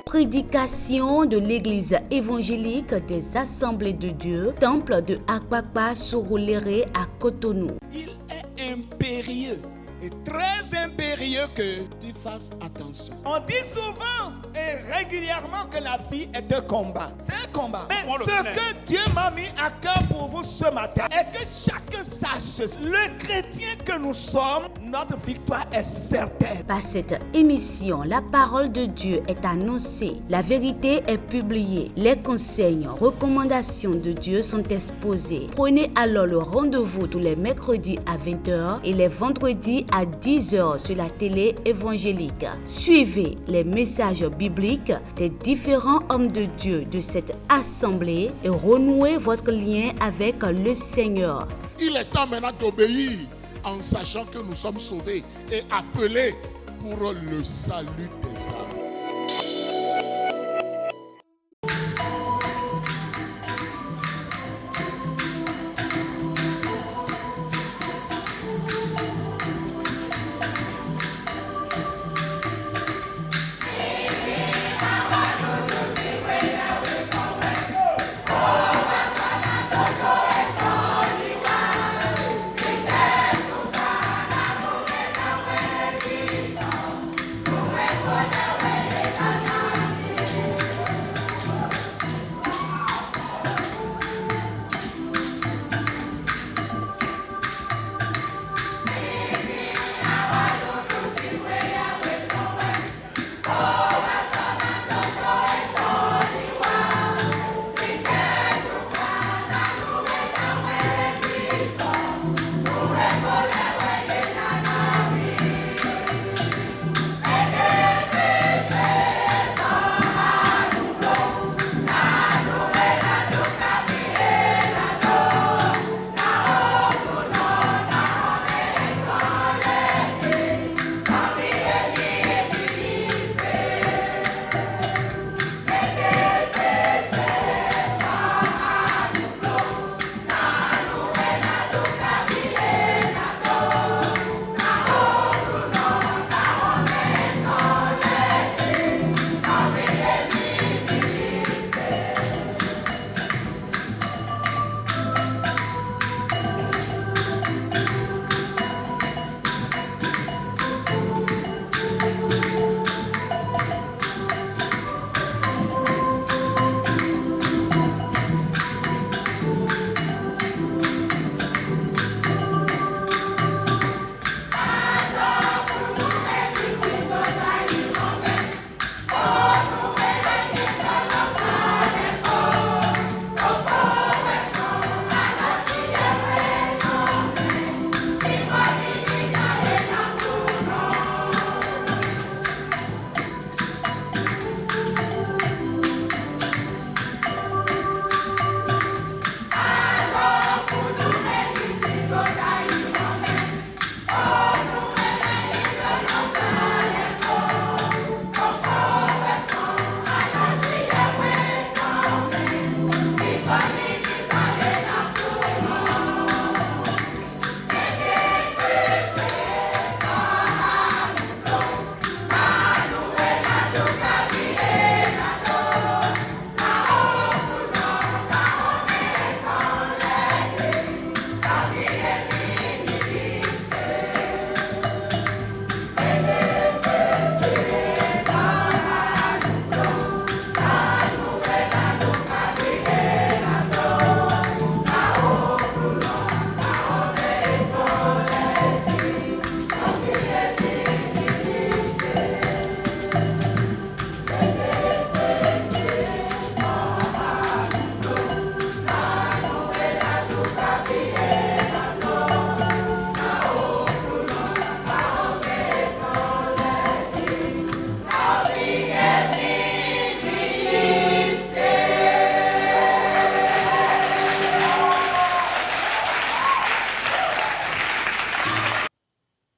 Prédication de l'église évangélique des Assemblées de Dieu, temple de Akpakpa Surulere à Cotonou. Il est impérieux et très impérieux que tu fasses attention. On dit souvent et régulièrement que la vie est un combat. C'est un combat. Mais ce que Dieu m'a mis à cœur pour vous ce matin est que chacun sache, le chrétien que nous sommes, notre victoire est certaine. Par cette émission, la parole de Dieu est annoncée, la vérité est publiée, les conseils, recommandations de Dieu sont exposés. Prenez alors le rendez-vous tous les mercredis à 20h et les vendredis à 10h sur la télé évangélique. Suivez les messages bibliques des différents hommes de Dieu de cette assemblée et renouez votre lien avec le Seigneur. Il est temps maintenant d'obéir en sachant que nous sommes sauvés et appelés pour le salut des âmes.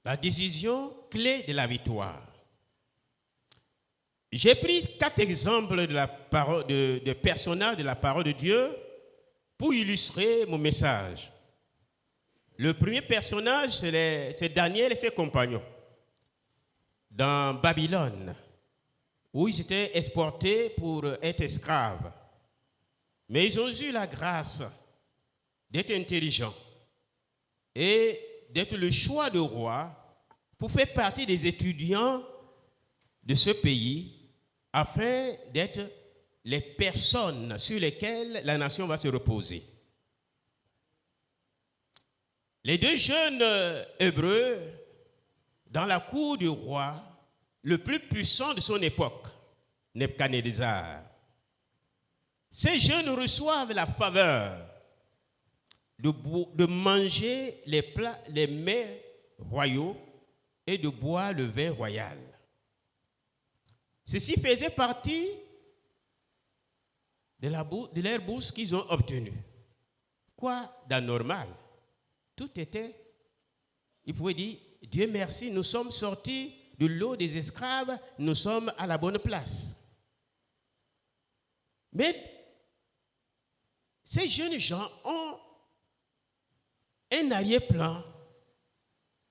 La décision clé de la victoire. J'ai pris 4 exemples de personnages de la parole de Dieu pour illustrer mon message. Le premier personnage, c'est Daniel et ses compagnons. Dans Babylone, où ils étaient exportés pour être esclaves. Mais ils ont eu la grâce d'être intelligents et d'être le choix de roi pour faire partie des étudiants de ce pays afin d'être les personnes sur lesquelles la nation va se reposer. Les deux jeunes Hébreux, dans la cour du roi, le plus puissant de son époque, Nebuchadnezzar, ces jeunes reçoivent la faveur de manger les plats, les mets royaux et de boire le vin royal. Ceci faisait partie de leur bourse qu'ils ont obtenue. Quoi d'anormal? Tout était, ils pouvaient dire, Dieu merci, nous sommes sortis de l'eau des esclaves, nous sommes à la bonne place. Mais ces jeunes gens ont un arrière-plan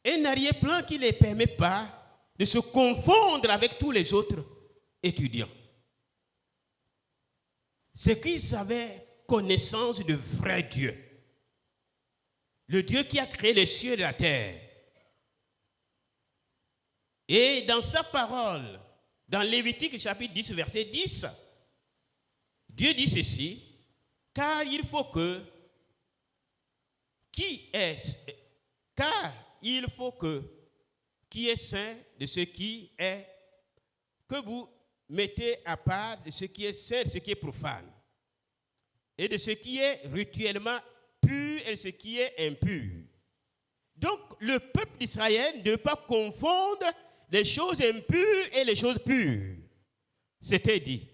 qui ne les permet pas de se confondre avec tous les autres étudiants. C'est qu'ils avaient connaissance du vrai Dieu. Le Dieu qui a créé les cieux et la terre. Et dans sa parole, dans Lévitique chapitre 10, verset 10, Dieu dit ceci, car il faut que qui est saint de ce qui est, que vous mettez à part de ce qui est saint, de ce qui est profane, et de ce qui est rituellement pur et de ce qui est impur. Donc, le peuple d'Israël ne doit pas confondre les choses impures et les choses pures. C'était dit.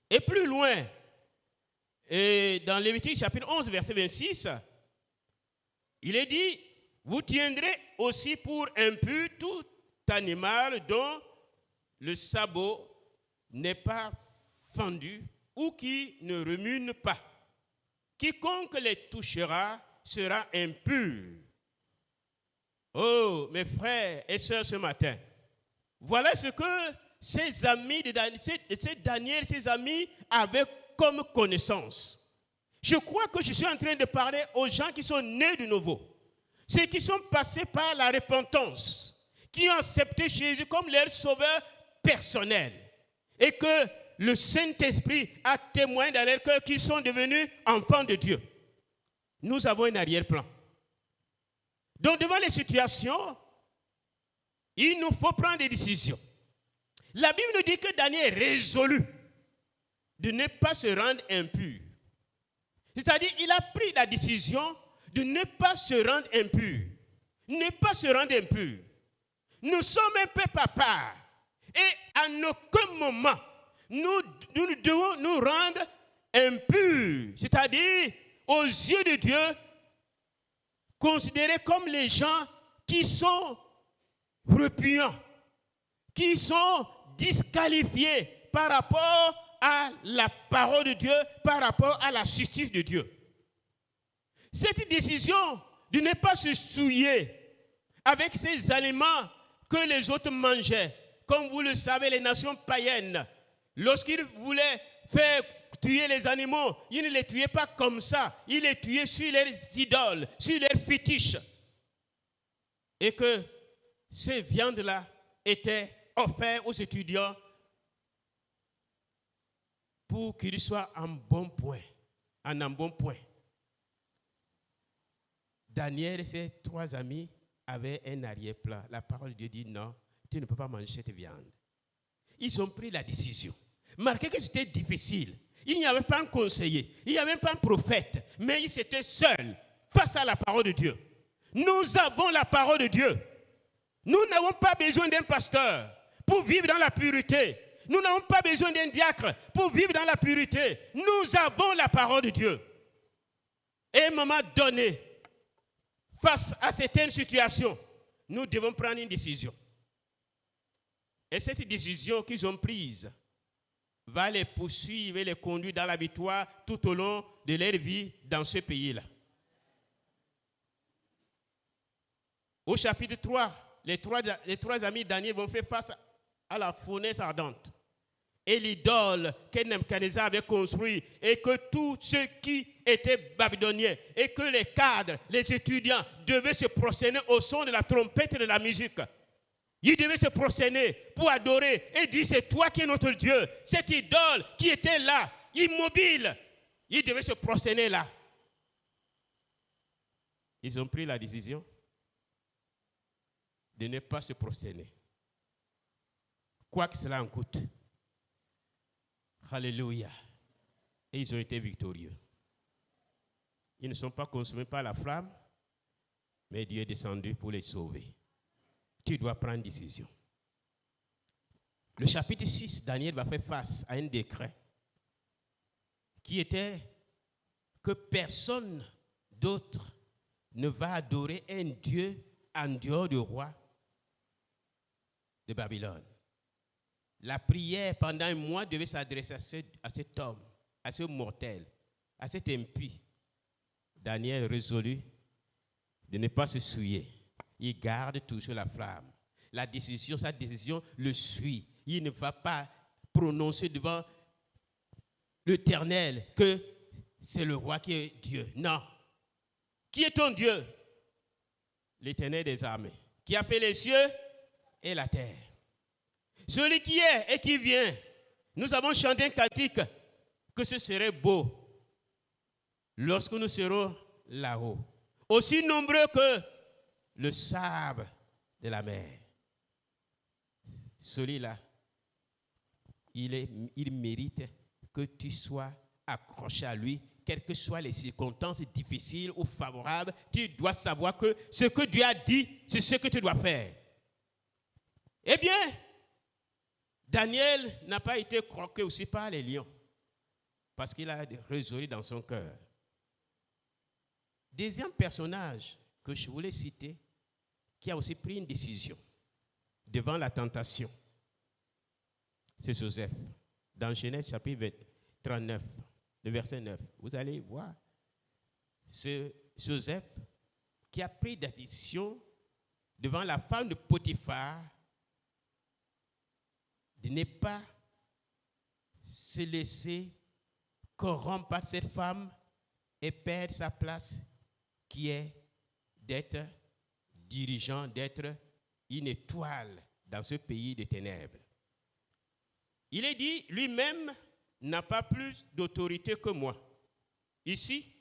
Et plus loin, et dans Lévitique chapitre 11, verset 26, il est dit, vous tiendrez aussi pour impur tout animal dont le sabot n'est pas fendu ou qui ne remue pas. Quiconque les touchera sera impur. Oh, mes frères et sœurs, ce matin, voilà ce que ses amis de Daniel, ses amis avaient comme connaissance. Je crois que je suis en train de parler aux gens qui sont nés de nouveau, ceux qui sont passés par la repentance, qui ont accepté Jésus comme leur sauveur personnel, et que le Saint-Esprit a témoigné dans leur cœur qu'ils sont devenus enfants de Dieu. Nous avons un arrière-plan. Donc, devant les situations, il nous faut prendre des décisions. La Bible nous dit que Daniel est résolu de ne pas se rendre impur. C'est-à-dire, il a pris la décision de ne pas se rendre impur. Ne pas se rendre impur. Nous sommes un peu papa. Et à aucun moment, nous devons nous rendre impurs. C'est-à-dire, aux yeux de Dieu, considérés comme les gens qui sont repugnants, qui sont disqualifiés par rapport à la parole de Dieu, par rapport à la justice de Dieu. Cette décision de ne pas se souiller avec ces aliments que les autres mangeaient, comme vous le savez, les nations païennes, lorsqu'ils voulaient faire tuer les animaux, ils ne les tuaient pas comme ça, ils les tuaient sur leurs idoles, sur leurs fétiches. Et que ces viandes-là étaient offertes aux étudiants pour qu'ils soient en bon point, en un bon point. Daniel et ses trois amis avaient un arrière-plan. La parole de Dieu dit non, tu ne peux pas manger cette viande. Ils ont pris la décision. Marquez que c'était difficile. Il n'y avait pas un conseiller, il n'y avait pas un prophète, mais ils étaient seuls face à la parole de Dieu. Nous avons la parole de Dieu. Nous n'avons pas besoin d'un pasteur pour vivre dans la pureté. Nous n'avons pas besoin d'un diacre pour vivre dans la pureté. Nous avons la parole de Dieu. Et à un moment donné, face à certaines situations, nous devons prendre une décision. Et cette décision qu'ils ont prise va les poursuivre et les conduire dans la victoire tout au long de leur vie dans ce pays-là. Au chapitre 3, les trois amis de Daniel vont faire face à la fournaise ardente. et l'idole que Nebuchadnezzar avait construit, et que tous ceux qui étaient babyloniens, et que les cadres, les étudiants devaient se prosterner au son de la trompette et de la musique. Ils devaient se prosterner pour adorer et dire, c'est toi qui es notre Dieu. Cette idole qui était là, immobile, ils devaient se prosterner là. Ils ont pris la décision de ne pas se prosterner, quoi que cela en coûte. Alléluia. Et ils ont été victorieux. Ils ne sont pas consumés par la flamme, mais Dieu est descendu pour les sauver. Tu dois prendre une décision. Le chapitre 6, Daniel va faire face à un décret qui était que personne d'autre ne va adorer un Dieu en dehors du roi de Babylone. La prière pendant un mois devait s'adresser à cet homme, à ce mortel, à cet impie. Daniel résolut de ne pas se souiller. Il garde toujours la flamme. Sa décision le suit. Il ne va pas prononcer devant l'Éternel que c'est le roi qui est Dieu. Non. Qui est ton Dieu? L'Éternel des armées, qui a fait les cieux et la terre. Celui qui est et qui vient. Nous avons chanté un cantique que ce serait beau lorsque nous serons là-haut, aussi nombreux que le sable de la mer. Celui-là, il mérite que tu sois accroché à lui, quelles que soient les circonstances difficiles ou favorables. Tu dois savoir que ce que Dieu a dit, c'est ce que tu dois faire. Eh bien, Daniel n'a pas été croqué aussi par les lions, parce qu'il a résolu dans son cœur. Deuxième personnage que je voulais citer, qui a aussi pris une décision devant la tentation, c'est Joseph. Dans Genèse chapitre 39, le verset 9, vous allez voir, c'est Joseph qui a pris la décision devant la femme de Potiphar de ne pas se laisser corrompre par cette femme et perdre sa place qui est d'être dirigeant, d'être une étoile dans ce pays de ténèbres. Il est dit, lui-même n'a pas plus d'autorité que moi ici,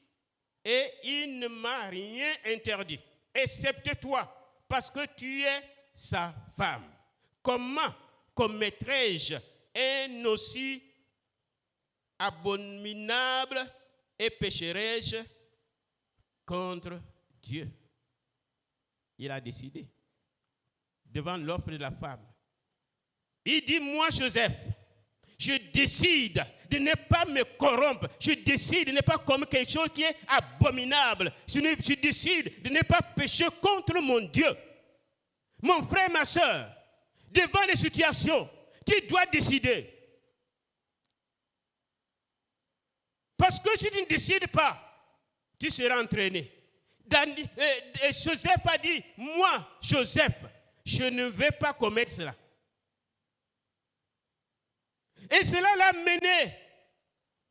et il ne m'a rien interdit, excepté toi, parce que tu es sa femme. Comment commettrais-je un aussi abominable et pécherais-je contre Dieu? Il a décidé devant l'offre de la femme. Il dit, moi Joseph, je décide de ne pas me corrompre. Je décide de ne pas commettre quelque chose qui est abominable. Je décide de ne pas pécher contre mon Dieu. Mon frère, ma soeur, devant les situations, tu dois décider. Parce que si tu ne décides pas, tu seras entraîné. Joseph a dit, moi, Joseph, je ne vais pas commettre cela. Et cela l'a mené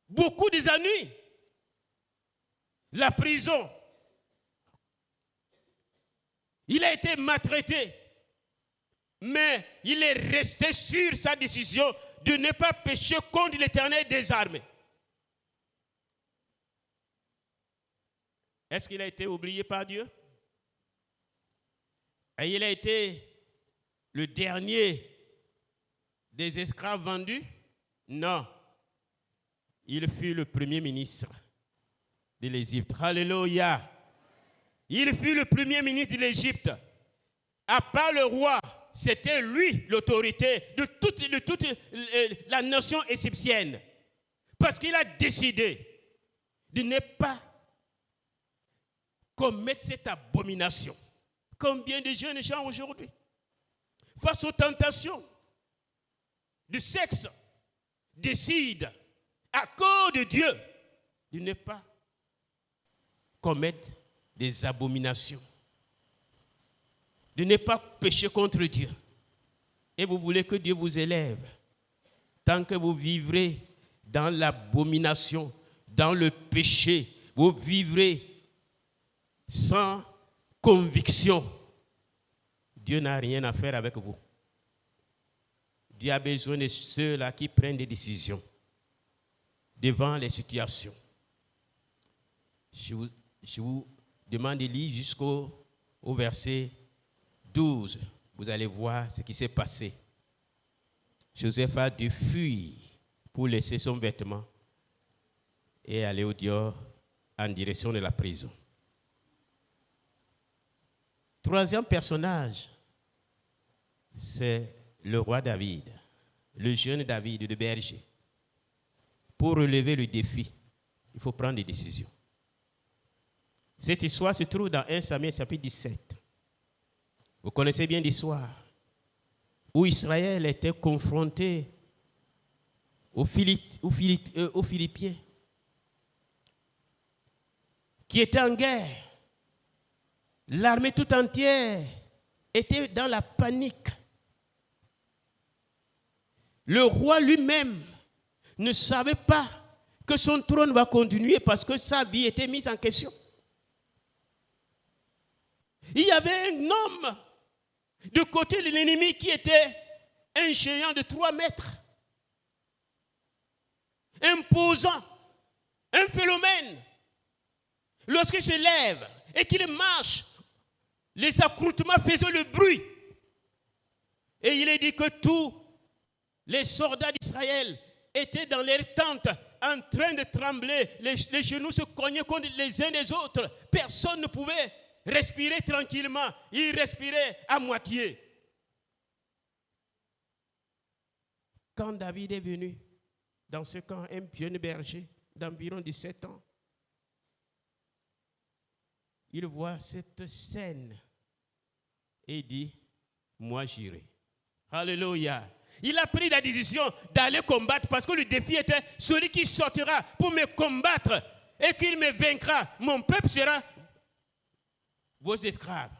beaucoup des ennuis. La prison. Il a été maltraité. Mais il est resté sur sa décision de ne pas pécher contre l'Éternel des armées. Est-ce qu'il a été oublié par Dieu? Et il a été le dernier des esclaves vendus? Non. Il fut le premier ministre de l'Égypte. Alléluia. Il fut le premier ministre de l'Égypte. À part le roi, c'était lui l'autorité de toute la nation égyptienne. Parce qu'il a décidé de ne pas commettre cette abomination. Combien de jeunes gens aujourd'hui, face aux tentations du sexe, décident, à cause de Dieu, de ne pas commettre des abominations, de ne pas pécher contre Dieu. Et vous voulez que Dieu vous élève. tant que vous vivrez dans l'abomination, dans le péché, vous vivrez sans conviction, Dieu n'a rien à faire avec vous. Dieu a besoin de ceux-là qui prennent des décisions devant les situations. Je vous demande de lire jusqu'au verset 12. Vous allez voir ce qui s'est passé. Joseph a dû fuir pour laisser son vêtement et aller au dehors en direction de la prison. Troisième personnage, c'est le roi David, le jeune David de berger. Pour relever le défi, il faut prendre des décisions. Cette histoire se trouve dans 1 Samuel chapitre 17. Vous connaissez bien l'histoire où Israël était confronté aux Philippiens qui étaient en guerre. L'armée tout entière était dans la panique. Le roi lui-même ne savait pas que son trône va continuer parce que sa vie était mise en question. Il y avait un homme de côté de l'ennemi qui était un géant de 3 mètres, imposant, un phénomène. Lorsqu'il se lève et qu'il marche, les accoutrements faisaient le bruit. Et il est dit que tous les soldats d'Israël étaient dans leurs tentes en train de trembler. Les genoux se cognaient contre les uns des autres. Personne ne pouvait respirer tranquillement. Ils respiraient à moitié. Quand David est venu dans ce camp, un jeune berger d'environ 17 ans, il voit cette scène et dit, moi j'irai. Alléluia. Il a pris la décision d'aller combattre parce que le défi était celui qui sortira pour me combattre et qu'il me vaincra. Mon peuple sera vos esclaves.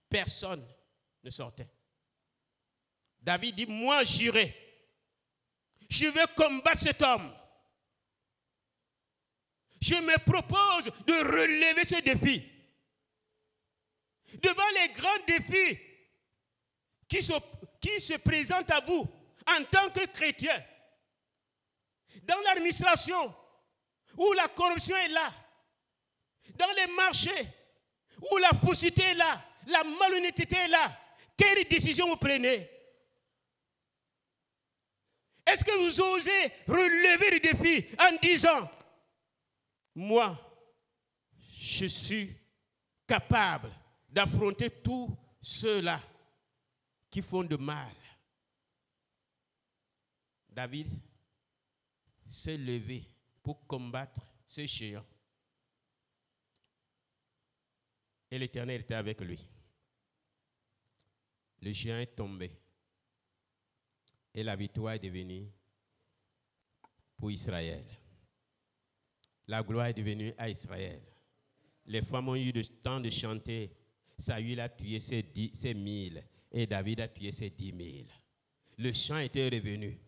Personne ne sortait. David dit, moi j'irai. Je vais combattre cet homme. Je me propose de relever ce défi. Devant les grands défis qui se présentent à vous en tant que chrétien, dans l'administration, où la corruption est là, dans les marchés, où la faussité est là, la malhonnêteté est là, quelle décision vous prenez? Est-ce que vous osez relever le défi en disant, moi, je suis capable d'affronter tous ceux-là qui font de mal? David s'est levé pour combattre ce géant. Et l'Éternel était avec lui. Le géant est tombé. Et la victoire est devenue pour Israël. La gloire est devenue à Israël. Les femmes ont eu le temps de chanter. Saül a tué ses 1000 et David a tué ses 10 000. Le chant était revenu.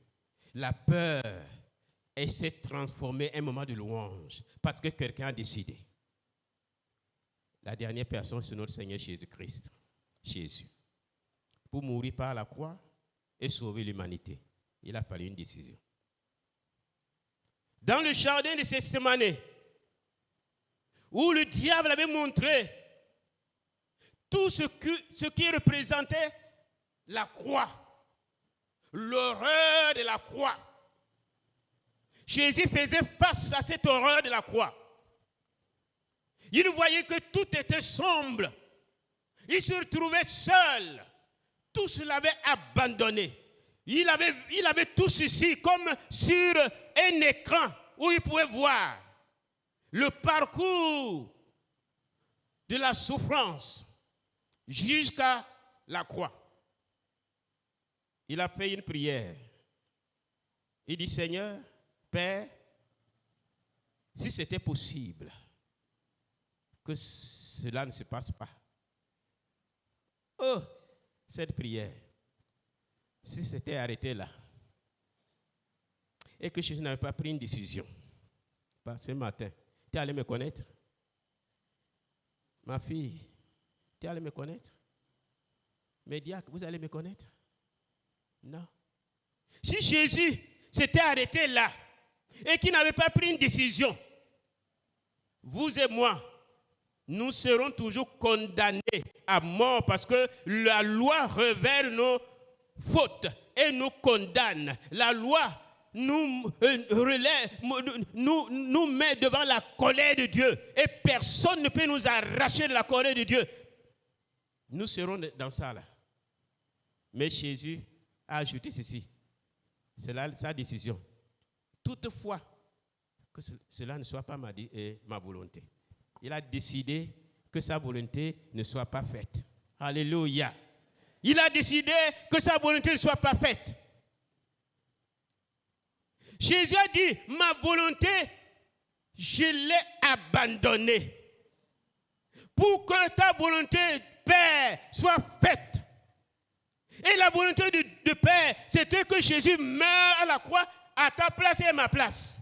La peur s'est transformée en un moment de louange parce que quelqu'un a décidé. La dernière personne, c'est notre Seigneur Jésus-Christ. Jésus. Pour mourir par la croix et sauver l'humanité, il a fallu une décision. Dans le jardin de Gethsémani, où le diable avait montré tout ce qui représentait la croix, l'horreur de la croix. Jésus faisait face à cette horreur de la croix. Il voyait que tout était sombre. Il se retrouvait seul. Tous l'avaient abandonné. Il avait tout ceci comme sur un écran où il pouvait voir le parcours de la souffrance jusqu'à la croix. Il a fait une prière. Il dit, Seigneur, Père, si c'était possible que cela ne se passe pas. Oh, cette prière, si c'était arrêté là, et que Jésus n'avait pas pris une décision. Pas ce matin. Tu es allé me connaître? Ma fille, tu es allé me connaître? Mes diacres, vous allez me connaître? Non. Si Jésus s'était arrêté là et qu'il n'avait pas pris une décision, vous et moi, nous serons toujours condamnés à mort parce que la loi révèle nos fautes et nous condamne. La loi nous met devant la colère de Dieu et personne ne peut nous arracher de la colère de Dieu. Nous serons dans ça là. Mais Jésus a ajouté ceci. C'est là sa décision. Toutefois, que cela ne soit pas ma volonté. Il a décidé que sa volonté ne soit pas faite. Alléluia. Il a décidé que sa volonté ne soit pas faite. Jésus a dit, ma volonté, je l'ai abandonnée. Pour que ta volonté, Père, soit faite. Et la volonté de Père, c'était que Jésus meure à la croix à ta place et à ma place.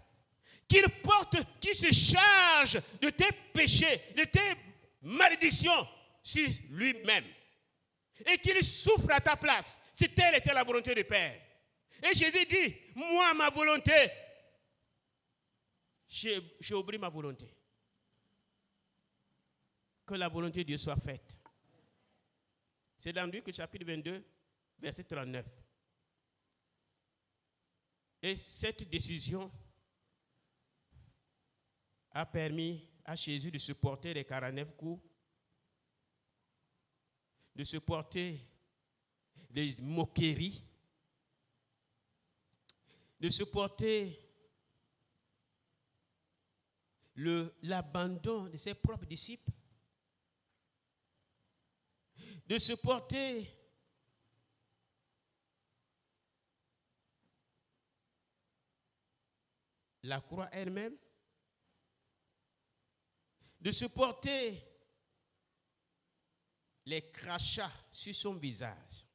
Qu'il se charge de tes péchés, de tes malédictions sur lui-même. Et qu'il souffre à ta place. Si telle était la volonté du Père. Et Jésus dit, moi, ma volonté, j'ai oublié ma volonté. Que la volonté de Dieu soit faite. C'est dans Luc chapitre 22, verset 39. Et cette décision a permis à Jésus de supporter les 49 coups, de supporter les moqueries, de supporter l'abandon de ses propres disciples, de supporter la croix elle-même, de supporter les crachats sur son visage.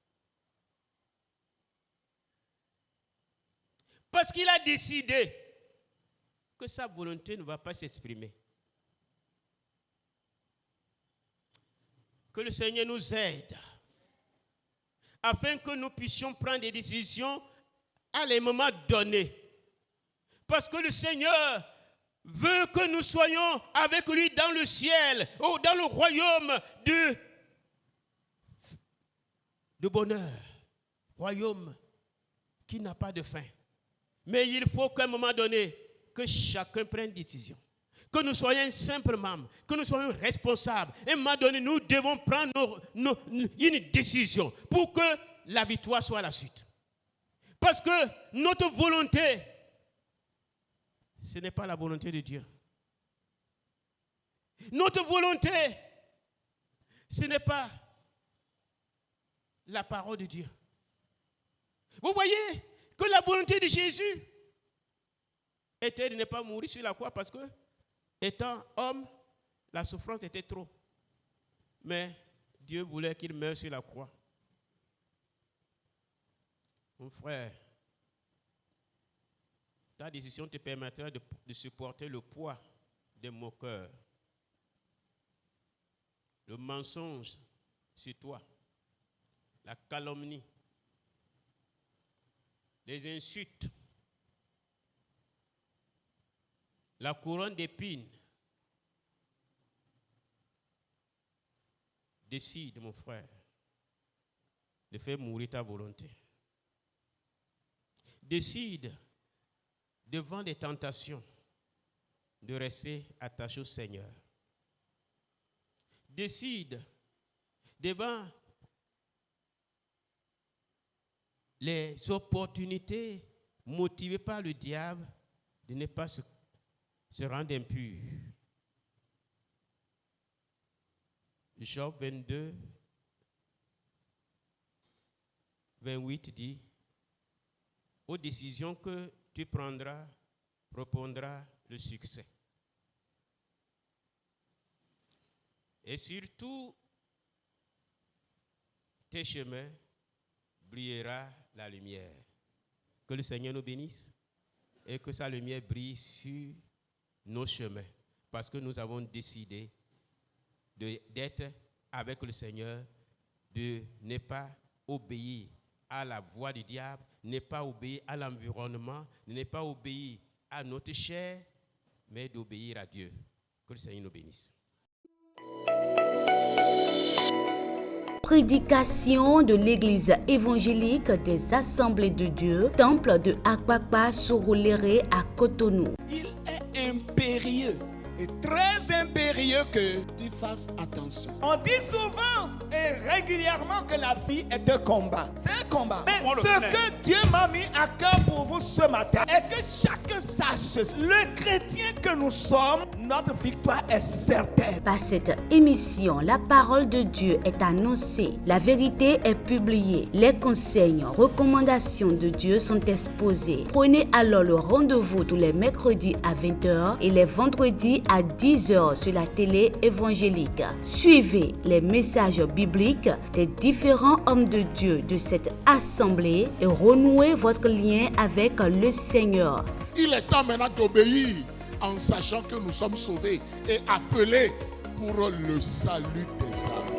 Parce qu'il a décidé que sa volonté ne va pas s'exprimer. Que le Seigneur nous aide afin que nous puissions prendre des décisions à les moments donnés. Parce que le Seigneur veut que nous soyons avec lui dans le ciel, ou dans le royaume de bonheur. Royaume qui n'a pas de fin. Mais il faut qu'à un moment donné, que chacun prenne une décision. Que nous soyons simples membres, que nous soyons responsables. Et à un moment donné, nous devons prendre une décision pour que la victoire soit la suite. Parce que notre volonté, ce n'est pas la volonté de Dieu. Notre volonté, ce n'est pas la parole de Dieu. Vous voyez que la volonté de Jésus était de ne pas mourir sur la croix parce que, étant homme, la souffrance était trop. Mais Dieu voulait qu'il meure sur la croix. Mon frère, ta décision te permettra de supporter le poids des moqueurs, le mensonge sur toi, la calomnie, les insultes, la couronne d'épines. Décide, mon frère, de faire mourir ta volonté. Décide, devant des tentations, de rester attaché au Seigneur. Décide, devant les opportunités motivées par le diable, de ne pas se rendre impur. Job 22, 28 dit, aux décisions que tu prendras, répondra le succès. Et surtout, tes chemins brillera la lumière. Que le Seigneur nous bénisse. et que sa lumière brille sur nos chemins. Parce que nous avons décidé d'être avec le Seigneur, de ne pas obéir à la voix du diable, ne pas obéir à l'environnement, ne pas obéir à notre chair, mais d'obéir à Dieu. Que le Seigneur nous bénisse. Prédication de l'église évangélique des Assemblées de Dieu, temple de Akpakpa Sorolere à Cotonou. Il est impérieux et très impérieux que tu fasses attention. On dit souvent et régulièrement que la vie est un combat. C'est un combat. Mais ce que Dieu m'a mis à cœur pour vous ce matin est que chacun sache, le chrétien que nous sommes, notre victoire est certaine. Par cette émission, la parole de Dieu est annoncée, la vérité est publiée, les conseils, recommandations de Dieu sont exposés. Prenez alors le rendez-vous tous les mercredis à 20h et les vendredis à 10h sur la télé évangélique. Suivez les messages bibliques des différents hommes de Dieu de cette assemblée et renouez votre lien avec le Seigneur. Il est temps maintenant d'obéir en sachant que nous sommes sauvés et appelés pour le salut des âmes.